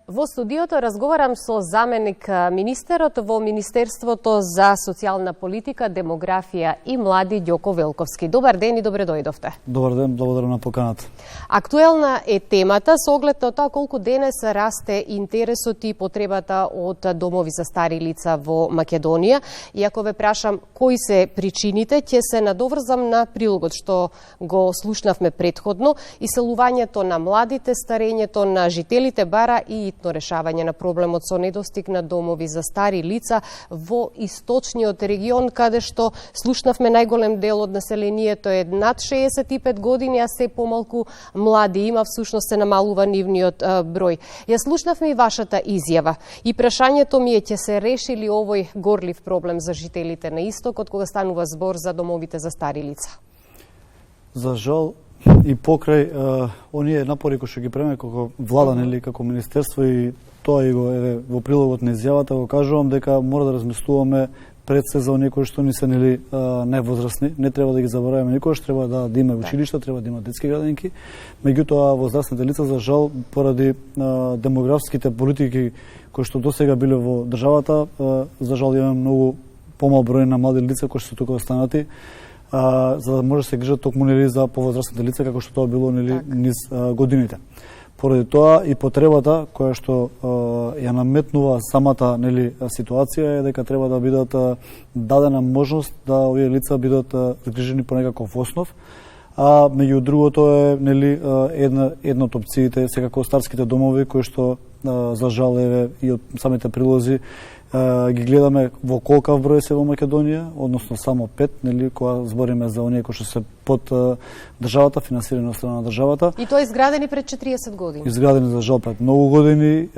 Во студиото разговарам со заменик министерот во Министерството за социјална политика, демографија и млади Ѓоко Велковски. Добар ден и добре дојдовте. Добар ден, благодарам на поканата. Актуелна е темата со оглед на тоа колку денес расте интересот и потребата од домови за стари лица во Македонија. И ако ве прашам кои се причините, ќе се надоврзам на прилогот што го слушнавме претходно. Иселувањето на младите, старењето на жителите бара и решавање на проблемот со недостиг на домови за стари лица во источниот регион, каде што слушнавме најголем дел од населението е над 65 години, а се помалку млади. Има всушност се намалува нивниот број. Ја слушнавме и вашата изјава. И прашањето ми е, ќе се реши ли овој горлив проблем за жителите на истокот кога станува збор за домовите за стари лица? За жал, и покрај оние напори кои што ги правиме како влада, нели, како министерство, и тоа и го во прилогот на изјавата го кажувам дека мора да размислуваме пред се за оние кои што не се, нели, највозрасни. Не треба да ги забораваме никогаш, треба да има училишта, треба да има детски градинки. Меѓутоа возрастните лица за жал поради демографските политики кои што досега биле во државата, за жал имаме многу помал број на млади лица кои што тука останати, за да може да се грижат токму, нели, за повозрастните лица како што тоа било, нели, низ годините. Поради тоа и потребата која што ја наметнува самата, нели, ситуација е дека треба да бидат дадена можност да овие лица бидат згрижени по некаков основ. А меѓу другото е, нели, една од опциите секако старските домови кои што за жал еве и од самите прилози ги гледаме во колкав број се во Македонија, односно само 5, нели, кога збориме за оние кои што се под државата, финансирани од страна на државата. И тоа изградени пред 40 години. Изградени за жал пред многу години,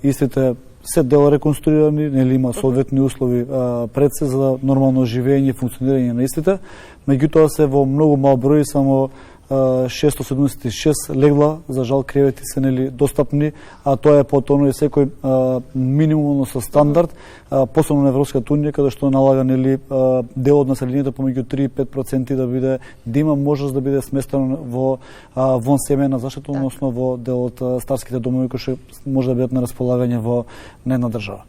истите се дел реконструирани, нели, има соодветни услови пред се за нормално живење и функционирање на истите, меѓутоа се во многу мал број, само 676 легла, за жал кревети се, нели, достапни, а тоа е под оној секој минимумно со стандард, посебно на Европската унија, каде што налага, нели, дел од населението помеѓу 3 и 5% да има можност да биде сместено во вон семејна заштита, односно во дел од старските домови кои што може да бидат на располагање во една држава.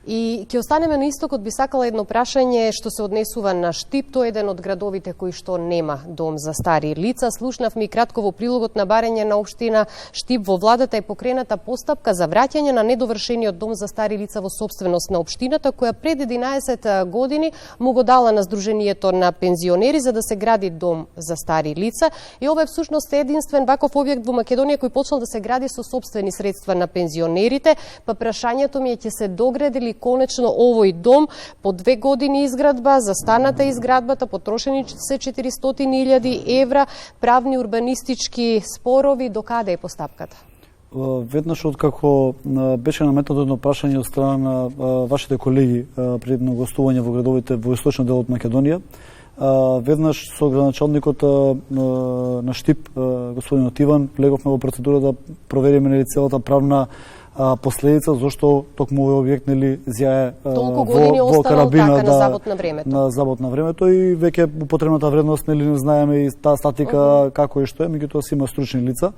И ќе останеме на истокот, би сакала едно прашање што се однесува на Штип, тоа е еден од градовите кои што нема дом за стари лица. Слушнавме и кратко во прилогот на барање на општина Штип. Во владата е покрената постапка за враќање на недовршениот дом за стари лица во сопственост на општината, која пред 11 години му го дала на Сдруженијето на пензионери за да се гради дом за стари лица. И ова е всушност единствен ваков објект во Македонија кој почнал да се гради со сопствени средства на пензионерите. Па прашањето ми е, ќе се догради ли конечно овој дом по 2 години изградба, застаната изградбата, потрошени се 400.000 евра, правни урбанистички спорови, до каде е постапката? Веднаш откако беше наметнато едно прашање од страна на вашите колеги пред едно гостување во градовите во источниот дел од Македонија, веднаш со градоначалникот на Штип, господинот Иван, влеговме во процедура да провериме, нели, целата правна последица зошто токму овој објект, нели, зјае во карабина, на забот на времето. На забот на времето, и веќе потребната вредност, нели, не знаеме и таа статика како и што е, меѓутоа си има стручни лица.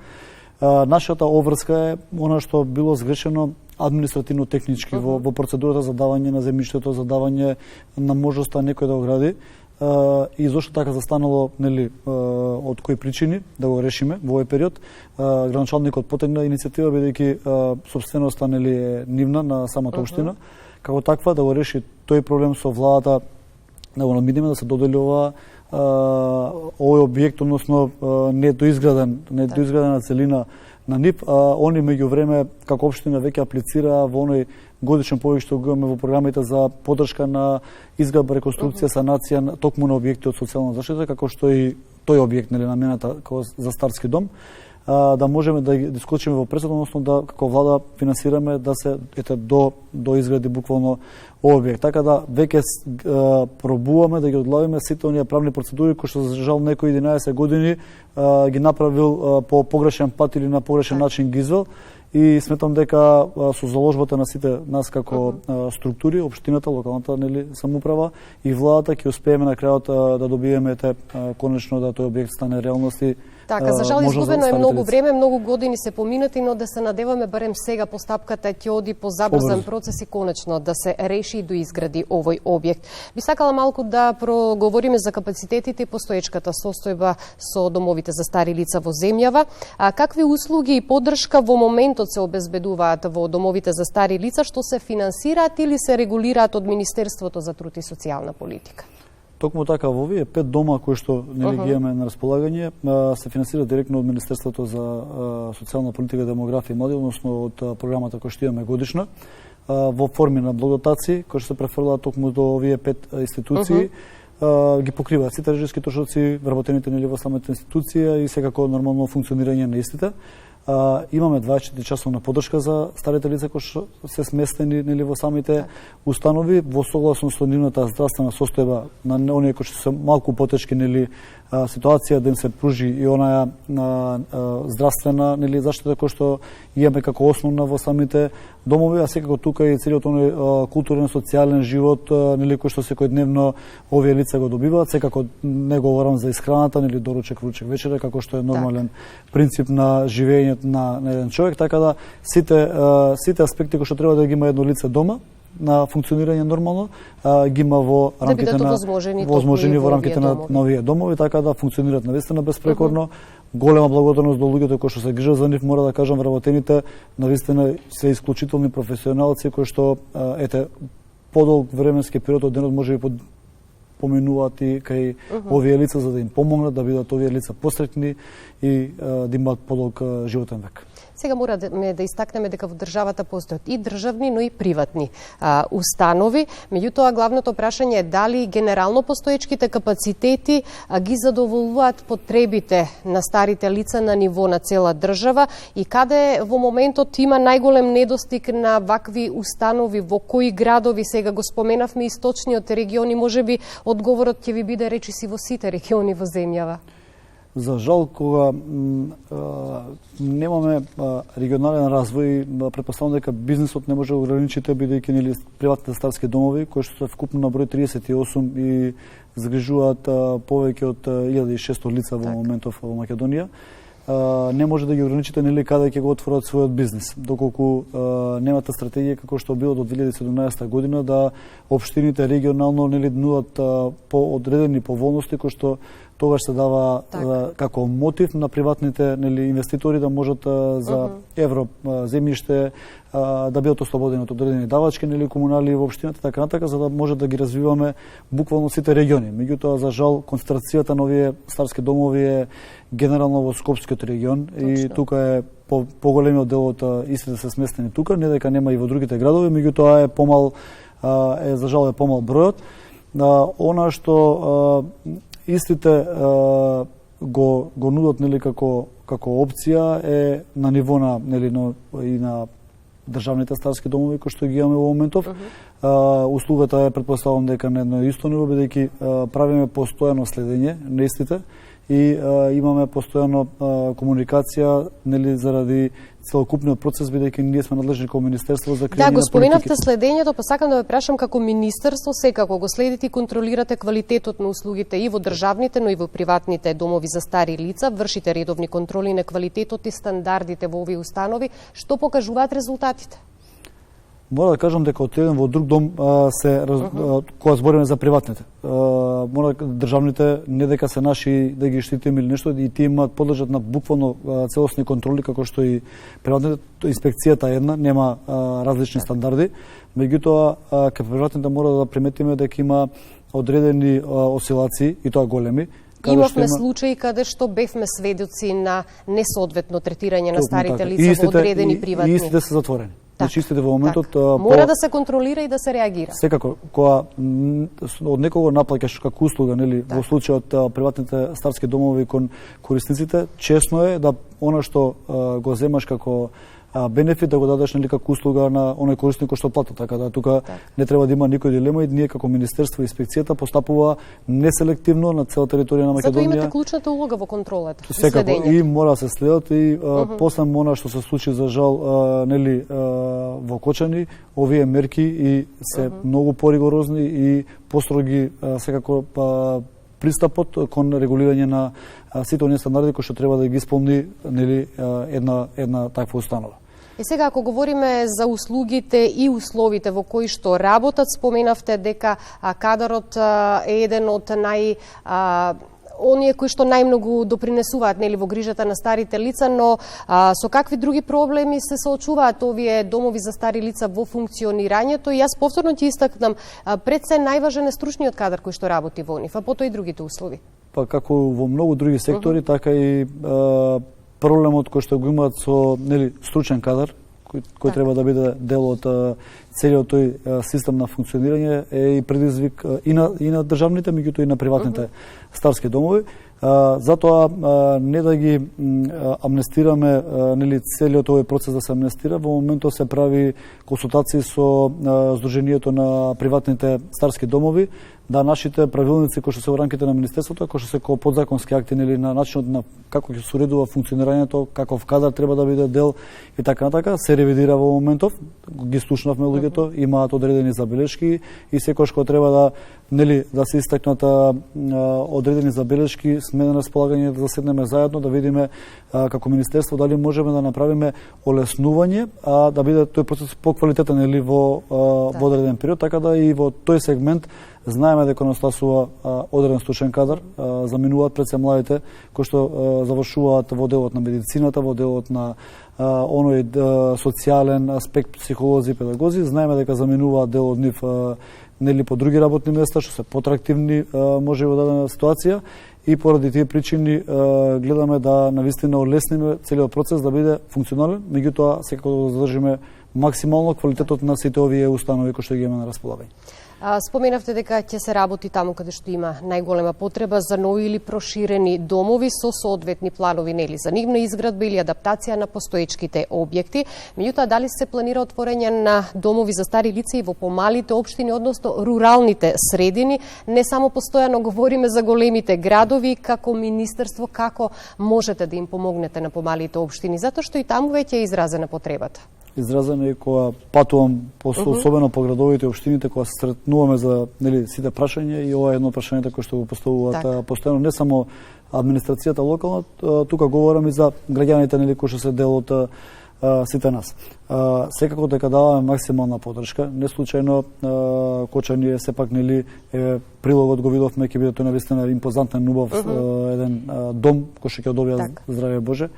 Нашата обврска е она што било сгрешено административно-технички во процедурата за давање на земјиштето, за давање на можноста некој да го гради. И зошто така застанало, нели, од кои причини да го решиме во овој период. Градоначалникот потегна иницијатива бидејќи сопственоста, нели, е нивна на самата општина, како таква да го реши тој проблем со владата, да го намидиме да се додели овој објект, односно недоизградена целина на НИП. Они меѓу време како општина веќе аплицира во оној годишен повик што го имаме во програмите за поддршка на изградба, реконструкција, санација токму на објекти од социјална заштита, како што и тој објект, нели, намената како за старски дом, да можеме да искочиме во пресад, односно да како влада финансираме да се до изгради буквално овој објект. Така да веќе пробуваме да ги одлавиме сите оние правни процедури кои што за жал некои 11 години ги направил по погрешен пат или на погрешен начин ги извел. И сметам дека со заложбата на сите нас како структури, општината, локалната, нели, самоуправа и владата ќе успееме на крајот да добиеме конечно да тој објект стане реалност и Така, за жал изгубено е многу време, многу години се поминати, но да се надеваме барем сега постапката ќе оди по забрзан процес и конечно да се реши и доизгради овој објект. Би сакала малку да проговориме за капацитетите и постоечката состојба со домовите за стари лица во земјава. Какви услуги и поддршка во моментот се обезбедуваат во домовите за стари лица, што се финансираат или се регулираат од Министерството за труд и социјална политика? Токму така, во овие 5 дома кои што нели ги имаме на располагање се финансираат директно од Министерството за социјална политика, демографија и млади, односно од програмата која што имаме годишна, во форми на благодатаци кои што се префрлаат токму до овие 5 институции. Ги покриваат сите режиски трошоци, вработените нели во самата институција и секако нормално функционирање на истите. Имаме 24 часовна поддршка за старите лица кои што се сместени нели во самите установи во согласно со нивната здравствена состојба на оние кои што се малку потешки нели ситуација, да им се пружи и онаја здравствена нели заштита која што имаме како основна во самите домови, а секако тука и целиот оној културен социјален живот нели кој што секојдневно овие лица го добиваат. Секако не говорам за исхраната нели доручек, ручек, вечера, како што е нормален принцип на живење на еден човек, така да сите аспекти кои што треба да ги има едно лице дома на функционирање нормално, ги има во рамките на возможени во рамките на новите домови, така да функционираат навистина безпрекорно. Голема благодарност до луѓето кои што се грижат за нив, мора да кажам, вработените навистина се исклучителни професионалци кои што подолг временски период од денот може би поминуваат и кај овие лица за да им помогнат да бидат овие лица посретни и да имаат подолг животен век. Сега мораме да истакнеме дека во државата постојат и државни, но и приватни установи. Меѓутоа, главното прашање е дали генерално постоечките капацитети ги задоволуваат потребите на старите лица на ниво на цела држава и каде во моментот има најголем недостиг на вакви установи, во кои градови. Сега го споменавме источниот регион и можеби одговорот ќе ви биде речиси во сите региони во земјава. За жал, кога немаме регионален развој, претпоставувам дека бизнисот не може да ограничите, бидејќи нели приватните старски домови, кои што се вкупно на број 38 и загрижуваат повеќе од 1600 лица во моментов во Македонија, не може да ги ограничите нели каде ќе го отворат својот бизнис, доколку немате стратегија како што било до 2017 година да општините регионално нели нудат по одредени поволности кои што тогаш се дава како мотив на приватните нели инвеститори да можат за евро земјиште да бидат ослободени од одредени давачки нели комунали во општината, така натака, за да може да ги развиваме буквално сите региони. Меѓутоа, за жал, концентрацијата на овие старски домови е генерално во Скопскиот регион. Точно. И тука е поголемиот дел од истите се сместени тука, не дека нема и во другите градови, меѓутоа е помал, за жал е помал бројот. Она што истите го нудат нели како опција е на ниво на нели и на државните старски домови кои што ги имаме во моментов. Услугата е, претпоставувам дека на едно исто ниво, бидејќи правиме постојано следење на истите и имаме постојано комуникација нели заради целокупниот процес, бидејќи ние сме надлежни како Министерство за креирање на политики. Да, го споменавте следењето, па сакам да ве прашам како Министерство секако го следите и контролирате квалитетот на услугите и во државните, но и во приватните домови за стари лица, вршите редовни контроли на квалитетот и стандардите во овие установи, што покажуваат резултатите? Мора да кажам дека од еден во друг дом кога збориме за приватните, мора државните не дека се наши да ги штитиме или нешто, и тие имаат подлежат на буквално целосни контроли како што и приватните. Инспекцијата една, нема различни стандарди, меѓутоа кај приватните мора да приметиме дека има одредени осцилации и тоа големи. Имавме случаи каде што бевме сведоци на несоодветно третирање на старите лица во одредени приватни. И истите се затворени. Значи истите во моментот мора да се контролира и да се реагира. Секако, кога од некого наплаќаш како услуга, нели, во случајот приватните старски домови кон корисниците, чесно е да она што го земаш како бенефит да го дадеш нели како услуга на оној корисник кој што плати, така да тука не треба да има никој дилема и ние како Министерство и инспекцијата постапува неселективно на цела територија на Македонија. Затоа имате клучната улога во контролата, секако, и мора да се следат и после она што се случи за жал нели во Кочани, овие мерки и се многу поригорозни и построги секако пристапот кон регулирање на сите оние стандарди кои што треба да ги исполни нели една таква установа. И сега, ако говориме за услугите и условите во кои што работат, споменавте дека кадарот е еден од оние кои што најмногу допринесуваат нели во грижата на старите лица, но со какви други проблеми се соочуваат овие домови за стари лица во функционирањето? И јас повторно ќе истакнам, пред се најважен е стручниот кадар кој што работи во нив, а потоа и другите услови. Па како во многу други сектори, така и проблемот кој што го имаат со нели стручен кадар, кој треба да биде дел од целиот тој систем на функционирање, е и предизвик и на државните, меѓутоа и на приватните старски домови. Затоа не да ги амнестираме, нели целиот овој процес да се амнестира, во моментот се прави консултации со Сдруженијето на приватните старски домови, да нашите правилници кои што се во рамките на министерството, кои што се подзаконски акти нели на начинот на како ќе се уредува функционирањето, каков кадар треба да биде дел и така натака, се ревидира во моментов. Ги слушнавме луѓето, имаат одредени забелешки и секогаш кога треба да нели да се истакнат одредени забелешки, сме на располагање да седнеме заедно да видиме како министерство дали можеме да направиме олеснување, да биде тој процес поквалитетен нели во одреден период, така да и во тој сегмент знаеме дека настасува одреден стручен кадар, заминуваат пред се младите кои што завршуваат во делот на медицината, во делот на оној социјален аспект, психолози, педагози, знаеме дека заминуваат дел од нив нели по други работни места што се поатрактивни може во дадена ситуација, и поради тие причини гледаме да навистина олесниме целиот процес да биде функционален, меѓутоа секако да задржиме максимално квалитетот на сите овие установи кои што ги имаме на располагање. Споменавте дека ќе се работи таму каде што има најголема потреба за нови или проширени домови со соодветни планови нели за нивна изградба или адаптација на постоечките објекти. Меѓутоа, дали се планира отворање на домови за стари лица и во помалите општини, односно руралните средини? Не само постојано говориме за големите градови, како министерство како можете да им помогнете на помалите општини, затоа што и таму веќе е изразена потребата. Изразено е кога патувам особено по градовите и општините, кога се сретнуваме за нели сите прашања, и ова е едно прашање кој што го поставуваат постојано не само администрацијата локална, тука говорам и за граѓаните нели кои што се дел од сите нас. Секако дека даваме максимална поддршка, не случајно Кочани е сепак нели прилогот го видовме, ќе биде тој навистина импозантен, убав еден дом кој што ќе добија здравје Боже.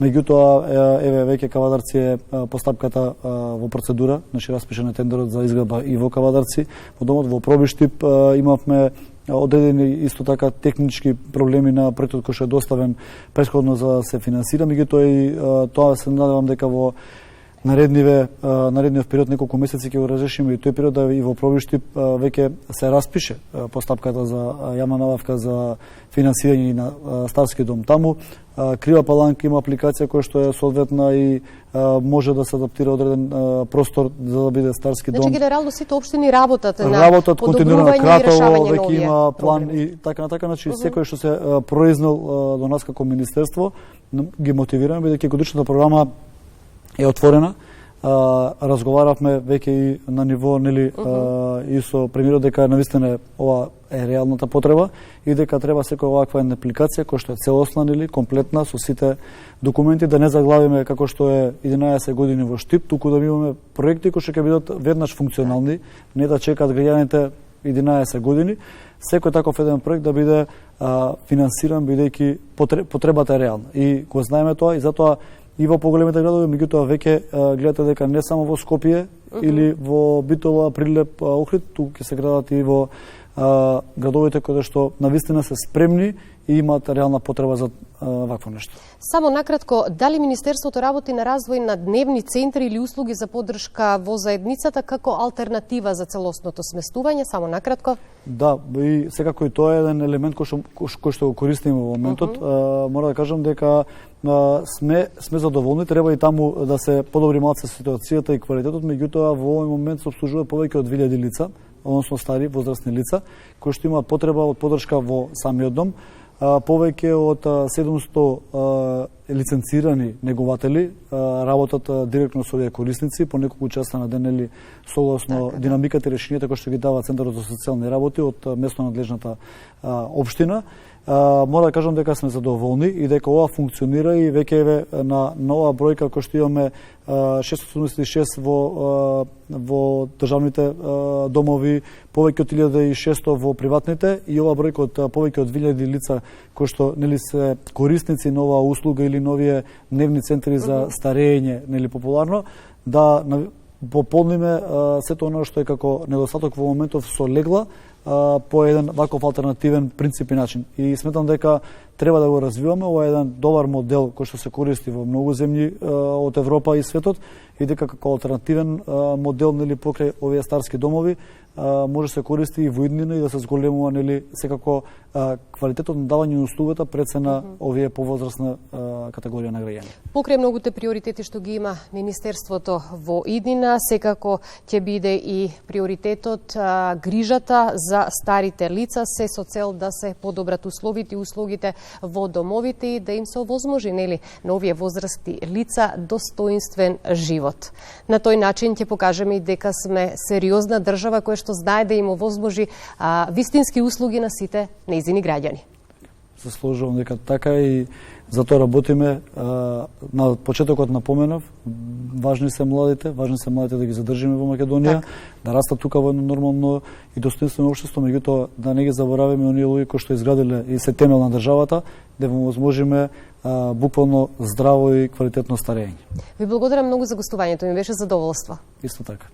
Меѓутоа, еве, веќе Кавадарци е постапката во процедура, значи распишан е тендерот за изградба и во Кавадарци. Во домот во Пробиштип имавме одредени исто така технички проблеми на проектот кој што е доставен претходно за да се финансира, меѓутоа и тоа се надевам дека во наредниот период неколку месеци ќе го разрешиме и тој период, да и во Пробиштип веќе се распише постапката за јавна набавка за финансирање на старски дом таму. Крива Паланка има апликација која што е соодветна и може да се адаптира одреден простор за да биде старски дом. Значи генерално сите општини работат на континуирано, Кратово веќе има план проблеми. И така натака, значи секој што се произнел до нас како министерство ги мотивираме бидејќи годишната програма е отворена. Разговаравме веќе и на ниво нели и со премиерот дека навистина ова е реалната потреба и дека треба секоја оваква една апликација која што е целосна нели комплетна со сите документи, да не заглавиме како што е 11 години во Штип, туку да имаме проекти кои што ќе бидат веднаш функционални, не да чекаат граѓаните 11 години. Секој таков еден проект да биде финансиран бидејќи потребата е реална. И го знаеме тоа и затоа и во поголемите градови, меѓутоа веќе гледате дека не само во Скопје или во Битола, Прилеп, Охрид, туку ќе се градат и во градовите кои што навистина се спремни и имаат реална потреба за вакво нешто. Само накратко, дали Министерството работи на развој на дневни центри или услуги за поддршка во заедницата како алтернатива за целосното сместување? Само накратко. Да, и секако и тоа е еден елемент кој што го користиме во моментот. Мора да кажам дека сме задоволни, треба и таму да се подобри малку ситуацијата и квалитетот, меѓутоа во овој момент се обслужуваат повеќе од 2000 лица, односно стари возрастни лица, кои што имаат потреба од поддршка во самиот дом. повеќе од 700 лиценцирани негователи работат директно со овие корисници по неколку часа на ден или согласно динамиката и решенијата кои што ги дава Центарот за социјални работи од местно надлежната општина. Мора да кажам дека сме задоволни и дека ова функционира и веќе на нова бројка кој што имаме 676 во државните домови, повеќе од 1600 во приватните и ова бројка од повеќе од 2000 лица кои што нели се корисници на оваа услуга или новие дневни центри за старење, нели популарно, да пополниме сето оно што е како недостаток во моментов со легла по еден ваков алтернативен принцип и начин. И сметам дека треба да го развиваме. Ова е еден добар модел кој што се користи во многу земји од Европа и светот и дека како алтернативен модел нели покрај овие старски домови може да се користи и во иднина и да се зголемува нели секако квалитетот на давање на услугата пред се на овие повозрасна категорија на граѓани. Покрај многуте приоритети што ги има Министерството во иднина, секако ќе биде и приоритетот грижата за старите лица, се со цел да се подобрат условите и услугите во домовите и да им се овозможи нели на овие возрасти лица достоинствен живот. На тој начин ќе покажеме и дека сме сериозна држава која што знае да им овозможи вистински услуги на сите нејзини граѓани. Заслужувам дека така и затоа работиме. На почетокот напоменав, важни се младите да ги задржиме во Македонија, да растат тука во едно нормално и достоинствено општество, меѓутоа да не ги забораваме оние луѓе кои што изградиле и се темел на државата, да му возможиме буквално здраво и квалитетно старење. Ви благодарам многу за гостувањето, ми беше задоволство. Исто така.